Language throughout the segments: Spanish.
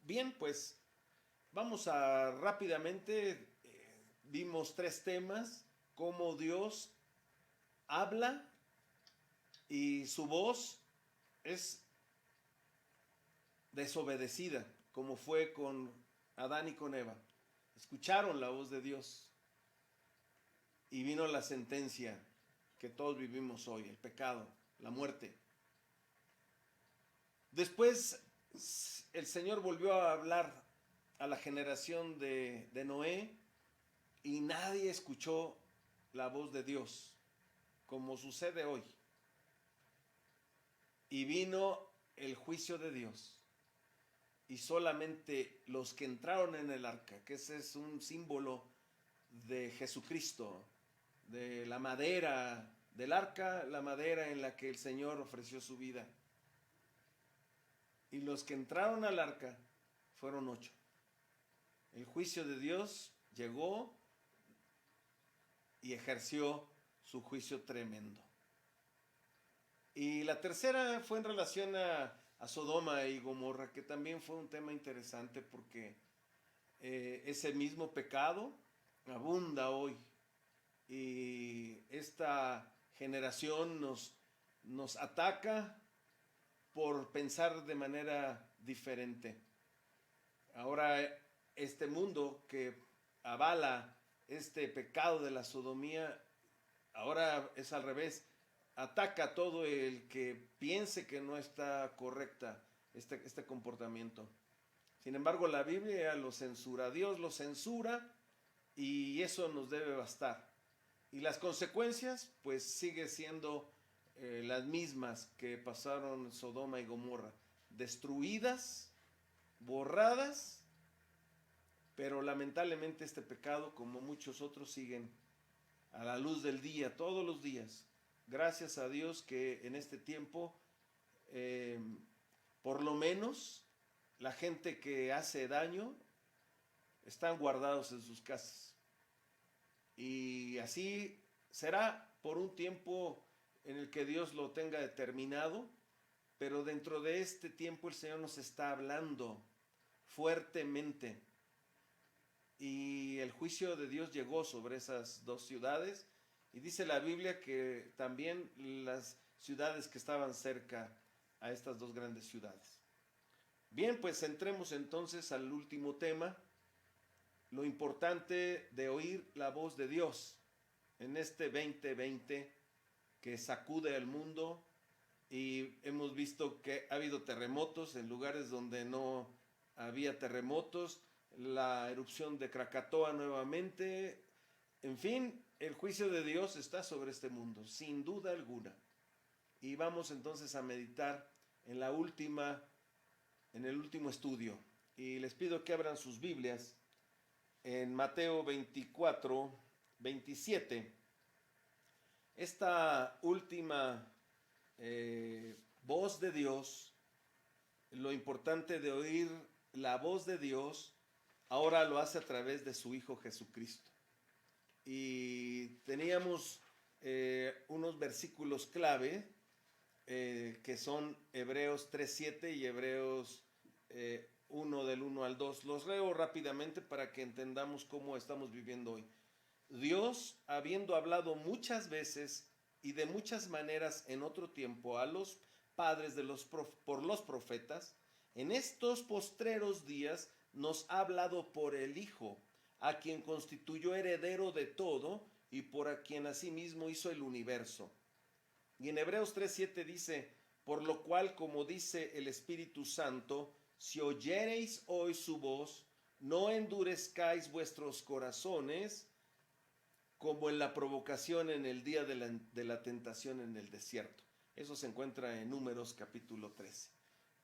Bien, pues vamos a rápidamente, vimos tres temas: cómo Dios habla y su voz es desobedecida, como fue con Adán y con Eva. Escucharon la voz de Dios y vino la sentencia que todos vivimos hoy: el pecado, la muerte. Después el Señor volvió a hablar a la generación de Noé y nadie escuchó la voz de Dios, como sucede hoy. Y vino el juicio de Dios. Y solamente los que entraron en el arca, que ese es un símbolo de Jesucristo, de la madera del arca, la madera en la que el Señor ofreció su vida. Y los que entraron al arca fueron 8. El juicio de Dios llegó y ejerció su juicio tremendo. Y la tercera fue en relación a Sodoma y Gomorra, que también fue un tema interesante porque ese mismo pecado abunda hoy. Y esta generación nos ataca por pensar de manera diferente. Ahora este mundo que avala este pecado de la sodomía, ahora es al revés: ataca a todo el que piense que no está correcta este comportamiento. Sin embargo, la Biblia lo censura, Dios lo censura, y eso nos debe bastar. Y las consecuencias, pues sigue siendo las mismas que pasaron Sodoma y Gomorra: destruidas, borradas, pero lamentablemente este pecado, como muchos otros, siguen a la luz del día, todos los días. Gracias a Dios que en este tiempo, eh, por lo menos, la gente que hace daño están guardados en sus casas. Y así será por un tiempo en el que Dios lo tenga determinado, pero dentro de este tiempo el Señor nos está hablando fuertemente. Y el juicio de Dios llegó sobre esas dos ciudades, y dice la Biblia que también las ciudades que estaban cerca a estas dos grandes ciudades. Bien, pues entremos entonces al último tema: lo importante de oír la voz de Dios en este 2020 que sacude al mundo. Y hemos visto que ha habido terremotos en lugares donde no había terremotos, la erupción de Krakatoa nuevamente. En fin, el juicio de Dios está sobre este mundo, sin duda alguna. Y vamos entonces a meditar en en el último estudio. Y les pido que abran sus Biblias en Mateo 24, 27. Esta última voz de Dios, lo importante de oír la voz de Dios, ahora lo hace a través de su Hijo Jesucristo. Y teníamos unos versículos clave que son Hebreos 3:7 y Hebreos 1 del 1 al 2. Los leo rápidamente para que entendamos cómo estamos viviendo hoy. Dios, habiendo hablado muchas veces y de muchas maneras en otro tiempo a los padres por los profetas, en estos postreros días nos ha hablado por el Hijo, a quien constituyó heredero de todo y por a quien asimismo hizo el universo. Y en Hebreos 3:7 dice: por lo cual, como dice el Espíritu Santo, si oyereis hoy su voz, no endurezcáis vuestros corazones, como en la provocación en el día de la tentación en el desierto. Eso se encuentra en Números capítulo 13.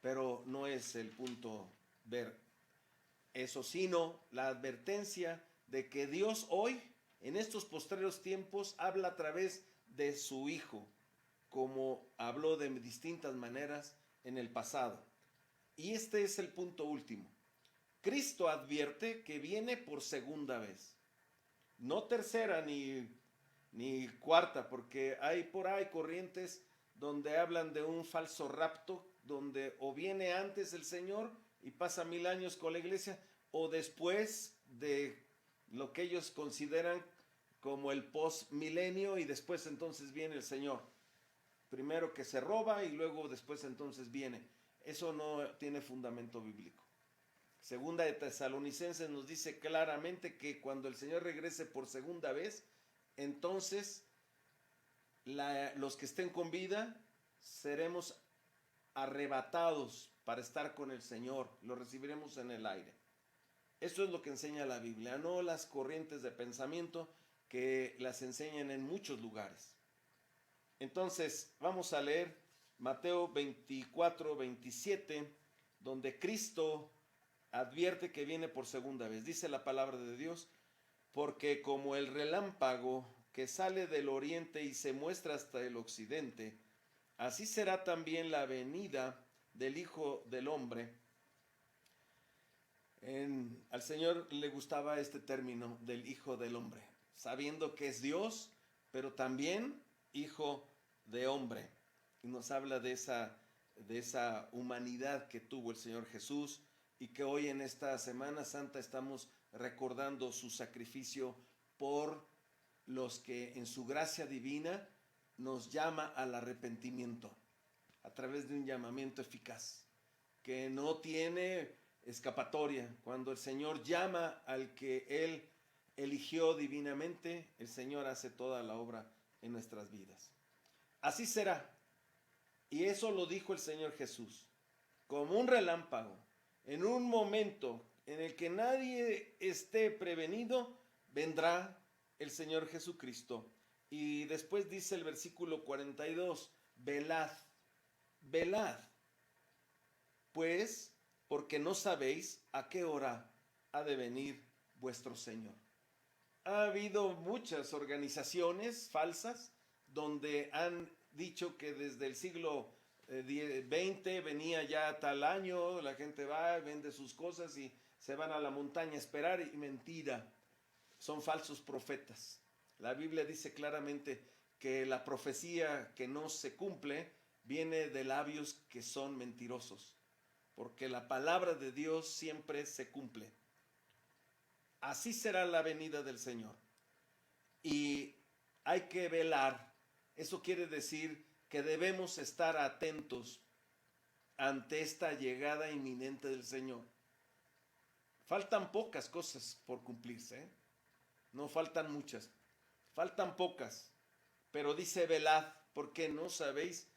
Pero no es el punto ver eso, sino la advertencia de que Dios hoy, en estos postreros tiempos, habla a través de su Hijo, como habló de distintas maneras en el pasado. Y este es el punto último. Cristo advierte que viene por segunda vez. No tercera ni cuarta, porque hay por ahí corrientes donde hablan de un falso rapto, donde o viene antes el Señor y pasa 1000 años con la iglesia, o después de lo que ellos consideran como el post-milenio, y después entonces viene el Señor. Primero que se roba y luego después entonces viene. Eso no tiene fundamento bíblico. Segunda de Tesalonicenses nos dice claramente que cuando el Señor regrese por segunda vez, entonces los que estén con vida seremos arrebatados para estar con el Señor, lo recibiremos en el aire. Eso es lo que enseña la Biblia, no las corrientes de pensamiento que las enseñan en muchos lugares. Entonces, vamos a leer Mateo 24, 27, donde Cristo advierte que viene por segunda vez. Dice la palabra de Dios: porque como el relámpago que sale del oriente y se muestra hasta el occidente, así será también la venida del Hijo del Hombre. Al Señor le gustaba este término del Hijo del Hombre, sabiendo que es Dios, pero también Hijo de Hombre. Y nos habla de esa humanidad que tuvo el Señor Jesús, y que hoy en esta Semana Santa estamos recordando su sacrificio por los que en su gracia divina nos llama al arrepentimiento a través de un llamamiento eficaz que no tiene escapatoria. Cuando el Señor llama al que Él eligió divinamente, el Señor hace toda la obra en nuestras vidas. Así será. Y eso lo dijo el Señor Jesús, como un relámpago, en un momento en el que nadie esté prevenido, vendrá el Señor Jesucristo. Y después dice el versículo 42, velad, velad, pues, porque no sabéis a qué hora ha de venir vuestro Señor. Ha habido muchas organizaciones falsas donde han dicho que desde el siglo XX venía ya tal año, la gente va, vende sus cosas y se van a la montaña a esperar, y mentira, son falsos profetas. La Biblia dice claramente que la profecía que no se cumple viene de labios que son mentirosos, porque la palabra de Dios siempre se cumple. Así será la venida del Señor. Y hay que velar. Eso quiere decir que debemos estar atentos ante esta llegada inminente del Señor. Faltan pocas cosas por cumplirse, ¿eh? No faltan muchas, faltan pocas. Pero dice velad, porque no sabéis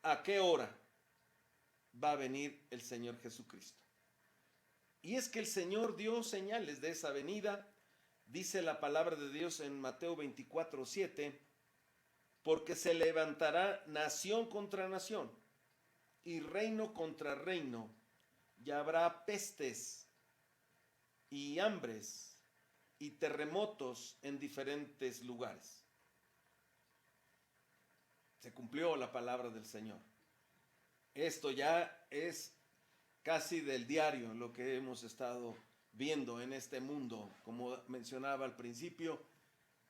a qué hora va a venir el Señor Jesucristo. Y es que el Señor dio señales de esa venida. Dice la palabra de Dios en Mateo 24, 7, porque se levantará nación contra nación y reino contra reino, y habrá pestes y hambres y terremotos en diferentes lugares. Se cumplió la palabra del Señor. Esto ya es casi del diario lo que hemos estado viendo en este mundo. Como mencionaba al principio,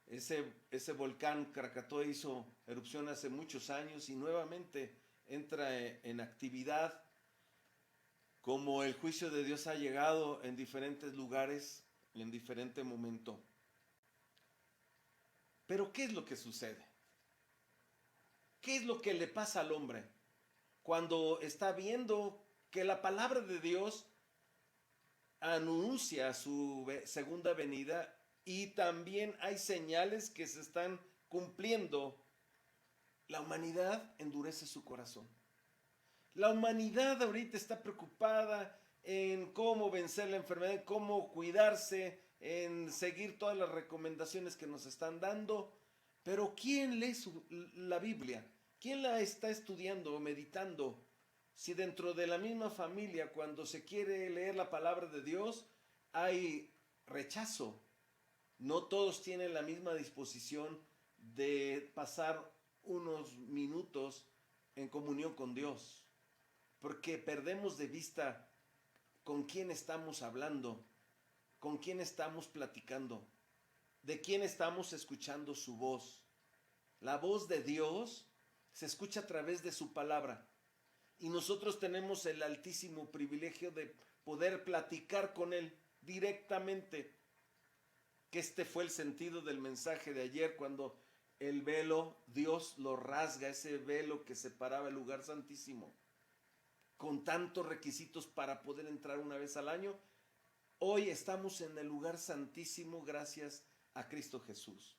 ese volcán Krakatoa hizo erupción hace muchos años y nuevamente entra en actividad. Como el juicio de Dios ha llegado en diferentes lugares y en diferente momento. Pero ¿qué es lo que sucede? ¿Qué es lo que le pasa al hombre cuando está viendo que la palabra de Dios anuncia su segunda venida y también hay señales que se están cumpliendo? La humanidad endurece su corazón. La humanidad ahorita está preocupada en cómo vencer la enfermedad, en cómo cuidarse, en seguir todas las recomendaciones que nos están dando. Pero ¿quién lee la Biblia? ¿Quién la está estudiando o meditando? Si dentro de la misma familia, cuando se quiere leer la palabra de Dios, hay rechazo. No todos tienen la misma disposición de pasar unos minutos en comunión con Dios, porque perdemos de vista con quién estamos hablando, con quién estamos platicando, de quién estamos escuchando su voz. La voz de Dios se escucha a través de su palabra. Y nosotros tenemos el altísimo privilegio de poder platicar con Él directamente. Que este fue el sentido del mensaje de ayer, cuando el velo, Dios lo rasga, ese velo que separaba el lugar santísimo, con tantos requisitos para poder entrar una vez al año. Hoy estamos en el lugar santísimo gracias a Cristo Jesús.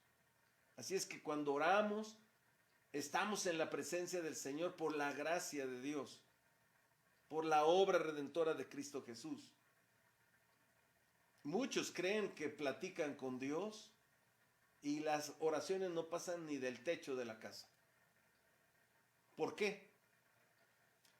Así es que cuando oramos, estamos en la presencia del Señor por la gracia de Dios, por la obra redentora de Cristo Jesús. Muchos creen que platican con Dios y las oraciones no pasan ni del techo de la casa. ¿Por qué?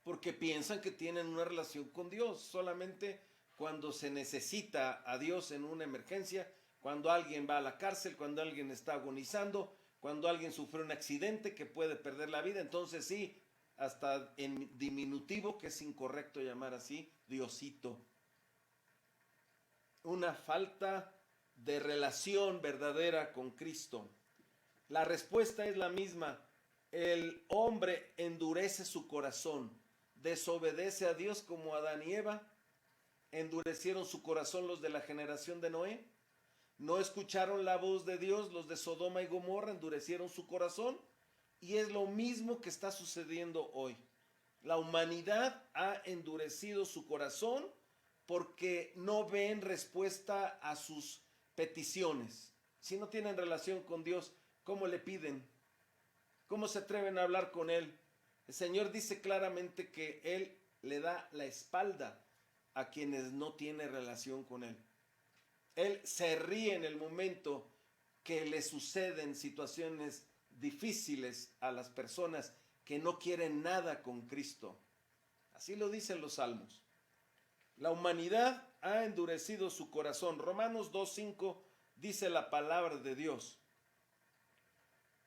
Porque piensan que tienen una relación con Dios solamente cuando se necesita a Dios en una emergencia, cuando alguien va a la cárcel, cuando alguien está agonizando, cuando alguien sufre un accidente que puede perder la vida. Entonces sí, hasta en diminutivo, que es incorrecto llamar así, Diosito. Una falta de relación verdadera con Cristo. La respuesta es la misma. El hombre endurece su corazón, desobedece a Dios como Adán y Eva. Endurecieron su corazón los de la generación de Noé. No escucharon la voz de Dios, los de Sodoma y Gomorra endurecieron su corazón. Y es lo mismo que está sucediendo hoy. La humanidad ha endurecido su corazón porque no ven respuesta a sus peticiones. Si no tienen relación con Dios, ¿cómo le piden? ¿Cómo se atreven a hablar con Él? El Señor dice claramente que Él le da la espalda a quienes no tienen relación con Él. Él se ríe en el momento que le suceden situaciones difíciles a las personas que no quieren nada con Cristo. Así lo dicen los salmos. La humanidad ha endurecido su corazón. Romanos 2:5 dice la palabra de Dios.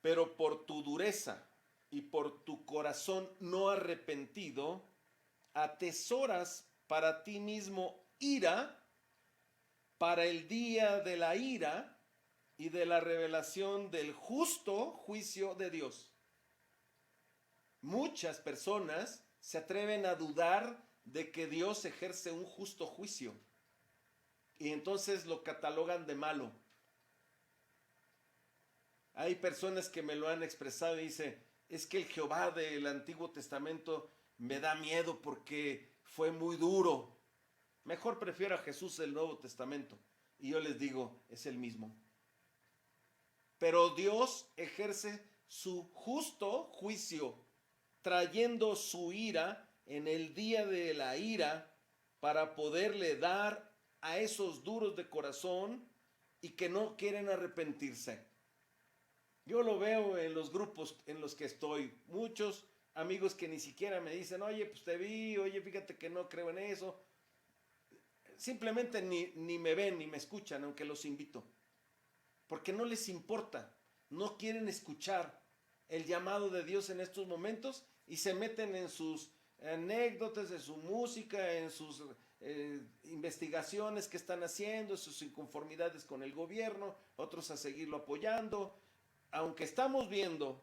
Pero por tu dureza y por tu corazón no arrepentido, atesoras para ti mismo ira para el día de la ira y de la revelación del justo juicio de Dios. Muchas personas se atreven a dudar de que Dios ejerce un justo juicio y entonces lo catalogan de malo. Hay personas que me lo han expresado y dicen, es que el Jehová del Antiguo Testamento me da miedo porque fue muy duro. Mejor prefiero a Jesús del Nuevo Testamento. Y yo les digo, es el mismo. Pero Dios ejerce su justo juicio, trayendo su ira en el día de la ira para poderle dar a esos duros de corazón y que no quieren arrepentirse. Yo lo veo en los grupos en los que estoy. Muchos amigos que ni siquiera me dicen, oye, pues te vi, oye, fíjate que no creo en eso. Simplemente ni me ven ni me escuchan, aunque los invito. Porque no les importa. No quieren escuchar el llamado de Dios en estos momentos y se meten en sus anécdotas, en su música, en sus investigaciones que están haciendo, sus inconformidades con el gobierno, otros a seguirlo apoyando. Aunque estamos viendo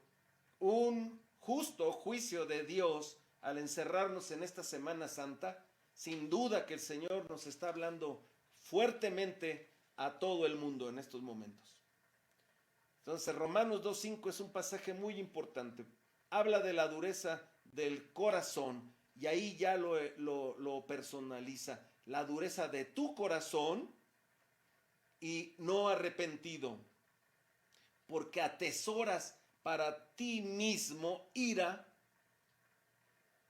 un justo juicio de Dios al encerrarnos en esta Semana Santa, sin duda que el Señor nos está hablando fuertemente a todo el mundo en estos momentos. Entonces, Romanos 2:5 es un pasaje muy importante. Habla de la dureza del corazón y ahí ya lo personaliza. La dureza de tu corazón y no arrepentido, porque atesoras para ti mismo ira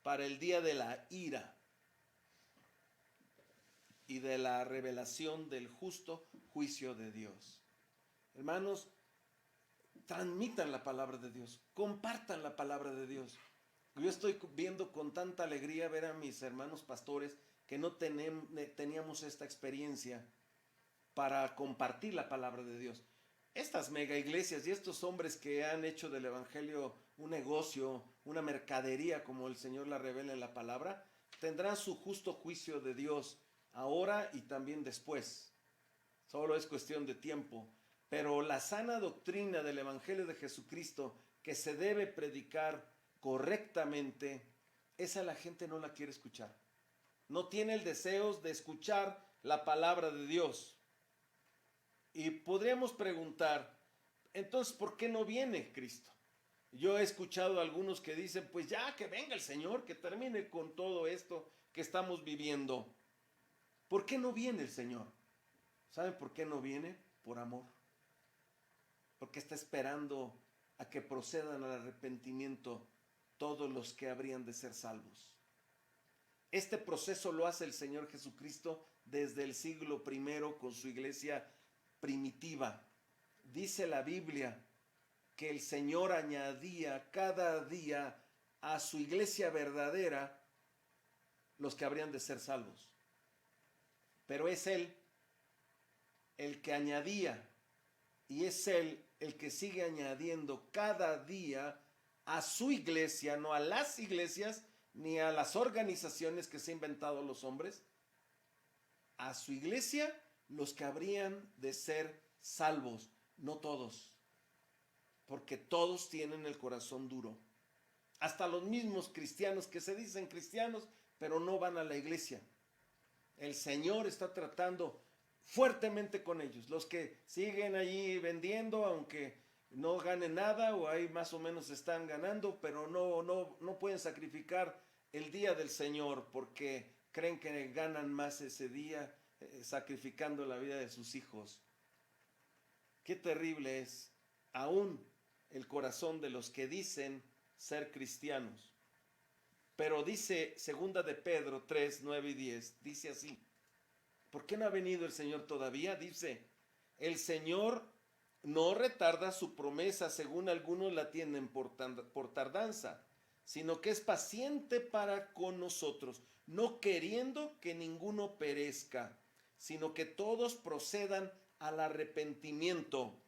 para el día de la ira y de la revelación del justo juicio de Dios. Hermanos, transmitan la palabra de Dios, compartan la palabra de Dios. Yo estoy viendo con tanta alegría ver a mis hermanos pastores que no teníamos esta experiencia para compartir la palabra de Dios. Estas mega iglesias y estos hombres que han hecho del evangelio un negocio, una mercadería, como el Señor la revela en la palabra, tendrán su justo juicio de Dios ahora y también después. Solo es cuestión de tiempo. Pero la sana doctrina del evangelio de Jesucristo, que se debe predicar correctamente, esa la gente no la quiere escuchar. No tiene el deseo de escuchar la palabra de Dios. Y podríamos preguntar, entonces, ¿por qué no viene Cristo? Yo he escuchado a algunos que dicen, pues ya que venga el Señor, que termine con todo esto que estamos viviendo. ¿Por qué no viene el Señor? ¿Saben por qué no viene? Por amor. Porque está esperando a que procedan al arrepentimiento todos los que habrían de ser salvos. Este proceso lo hace el Señor Jesucristo desde el siglo I con su iglesia primitiva. Dice la Biblia que el Señor añadía cada día a su iglesia verdadera los que habrían de ser salvos. Pero es Él el que añadía, y es Él el que sigue añadiendo cada día a su iglesia, no a las iglesias ni a las organizaciones que se han inventado los hombres, a su iglesia los que habrían de ser salvos, no todos, porque todos tienen el corazón duro. Hasta los mismos cristianos que se dicen cristianos, pero no van a la iglesia. El Señor está tratando fuertemente con ellos. Los que siguen allí vendiendo, aunque no ganen nada, o ahí más o menos están ganando, pero no pueden sacrificar el día del Señor porque creen que ganan más ese día sacrificando la vida de sus hijos. Qué terrible es aún el corazón de los que dicen ser cristianos. Pero dice 2 de Pedro 3, 9 y 10, dice así: ¿por qué no ha venido el Señor todavía? Dice, el Señor no retarda su promesa, según algunos la tienen por tardanza, sino que es paciente para con nosotros, no queriendo que ninguno perezca, sino que todos procedan al arrepentimiento.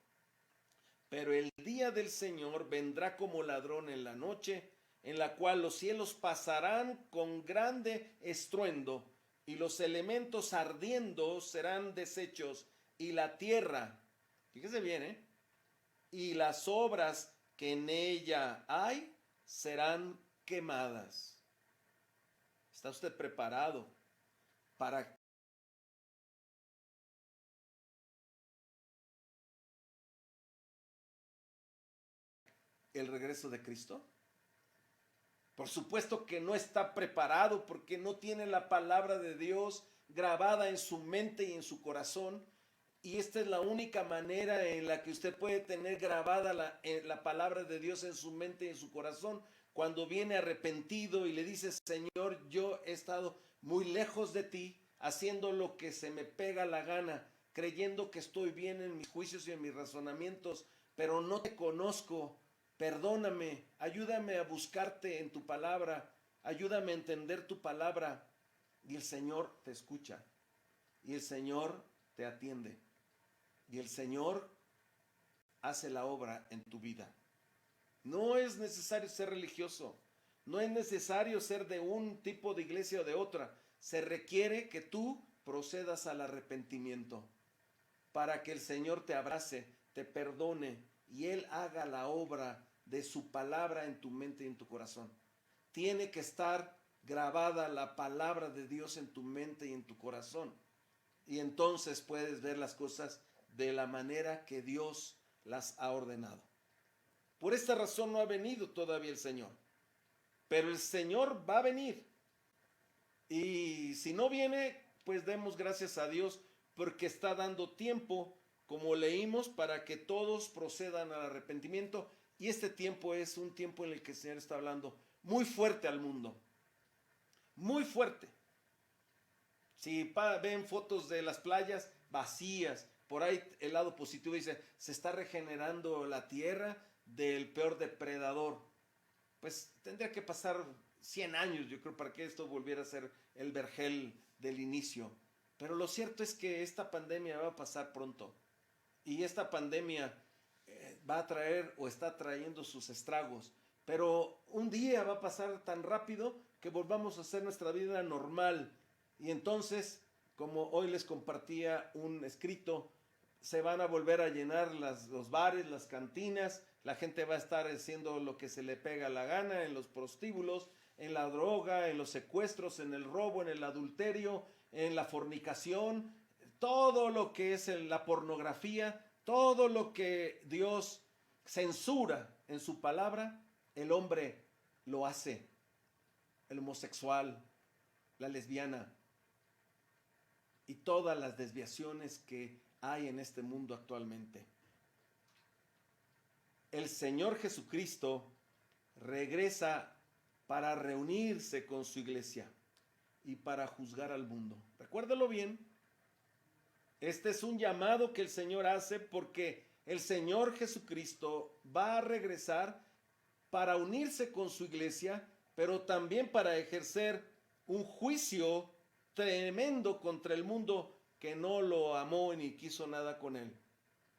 Pero el día del Señor vendrá como ladrón en la noche, en la cual los cielos pasarán con grande estruendo, y los elementos ardiendo serán deshechos, y la tierra, fíjese bien, y las obras que en ella hay serán quemadas. ¿Está usted preparado para el regreso de Cristo? Por supuesto que no está preparado porque no tiene la palabra de Dios grabada en su mente y en su corazón. Y esta es la única manera en la que usted puede tener grabada la palabra de Dios en su mente y en su corazón. Cuando viene arrepentido y le dice, Señor, yo he estado muy lejos de ti, haciendo lo que se me pega la gana, creyendo que estoy bien en mis juicios y en mis razonamientos, pero no te conozco. Perdóname, ayúdame a buscarte en tu palabra, ayúdame a entender tu palabra. Y el Señor te escucha, y el Señor te atiende, y el Señor hace la obra en tu vida. No es necesario ser religioso, no es necesario ser de un tipo de iglesia o de otra. Se requiere que tú procedas al arrepentimiento para que el Señor te abrace, te perdone y Él haga la obra de su palabra en tu mente y en tu corazón. Tiene que estar grabada la palabra de Dios en tu mente y en tu corazón. Y entonces puedes ver las cosas de la manera que Dios las ha ordenado. Por esta razón no ha venido todavía el Señor. Pero el Señor va a venir. Y si no viene, pues demos gracias a Dios porque está dando tiempo, como leímos, para que todos procedan al arrepentimiento. Y este tiempo es un tiempo en el que el Señor está hablando muy fuerte al mundo. Muy fuerte. Si ven fotos de las playas vacías, por ahí el lado positivo dice, se está regenerando la tierra del peor depredador. Pues tendría que pasar 100 años, yo creo, para que esto volviera a ser el vergel del inicio. Pero lo cierto es que esta pandemia va a pasar pronto. Y esta pandemia va a traer o está trayendo sus estragos. Pero un día va a pasar tan rápido que volvamos a hacer nuestra vida normal. Y entonces, como hoy les compartía un escrito, se van a volver a llenar los bares, las cantinas, la gente va a estar haciendo lo que se le pega la gana en los prostíbulos, en la droga, en los secuestros, en el robo, en el adulterio, en la fornicación, todo lo que es la pornografía, todo lo que Dios censura en su palabra, el hombre lo hace. El homosexual, la lesbiana y todas las desviaciones que hay en este mundo actualmente. El Señor Jesucristo regresa para reunirse con su iglesia y para juzgar al mundo. Recuérdalo bien. Este es un llamado que el Señor hace porque el Señor Jesucristo va a regresar para unirse con su iglesia, pero también para ejercer un juicio tremendo contra el mundo que no lo amó ni quiso nada con él.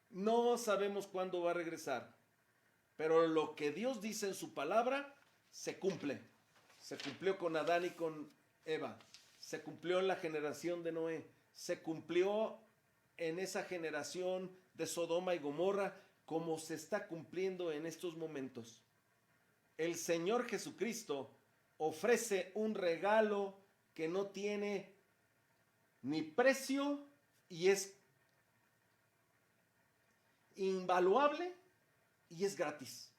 No sabemos cuándo va a regresar, pero lo que Dios dice en su palabra se cumple. Se cumplió con Adán y con Eva, se cumplió en la generación de Noé, se cumplió en esa generación de Sodoma y Gomorra, como se está cumpliendo en estos momentos. El Señor Jesucristo ofrece un regalo que no tiene ni precio y es invaluable y es gratis.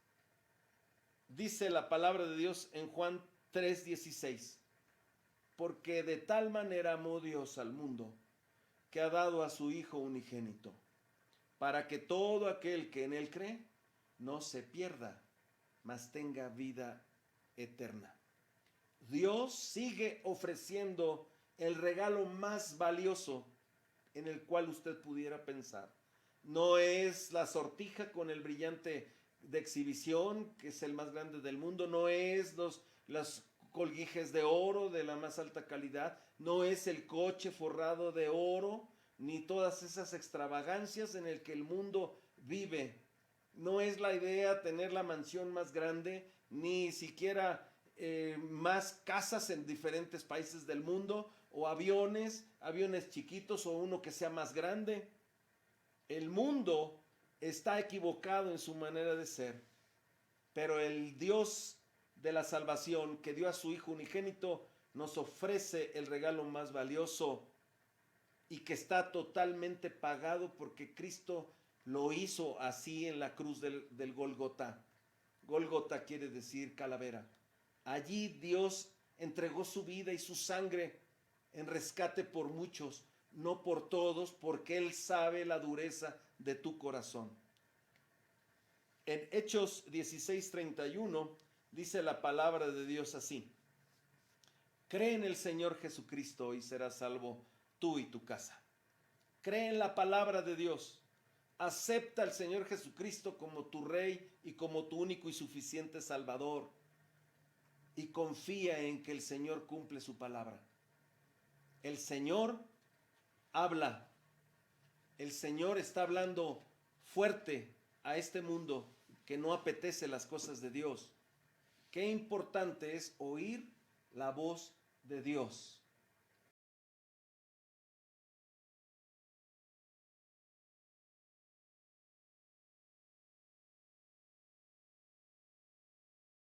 Dice la palabra de Dios en Juan 3:16, porque de tal manera amó Dios al mundo que ha dado a su Hijo unigénito, para que todo aquel que en él cree no se pierda, mas tenga vida eterna. Dios sigue ofreciendo el regalo más valioso en el cual usted pudiera pensar. No es la sortija con el brillante de exhibición, que es el más grande del mundo, no es los colguijes de oro de la más alta calidad, no es el coche forrado de oro, ni todas esas extravagancias en el que el mundo vive. No es la idea tener la mansión más grande, ni siquiera más casas en diferentes países del mundo, o aviones chiquitos, o uno que sea más grande. El mundo está equivocado en su manera de ser, pero el Dios de la salvación, que dio a su Hijo unigénito, nos ofrece el regalo más valioso y que está totalmente pagado porque Cristo lo hizo así en la cruz del Gólgota. Gólgota quiere decir calavera. Allí Dios entregó su vida y su sangre en rescate por muchos, no por todos, porque Él sabe la dureza de tu corazón. En Hechos 16:31 dice la palabra de Dios así: cree en el Señor Jesucristo y serás salvo tú y tu casa. Cree en la palabra de Dios. Acepta al Señor Jesucristo como tu Rey y como tu único y suficiente Salvador. Y confía en que el Señor cumple su palabra. El Señor habla. El Señor está hablando fuerte a este mundo que no apetece las cosas de Dios. Qué importante es oír la voz de Dios.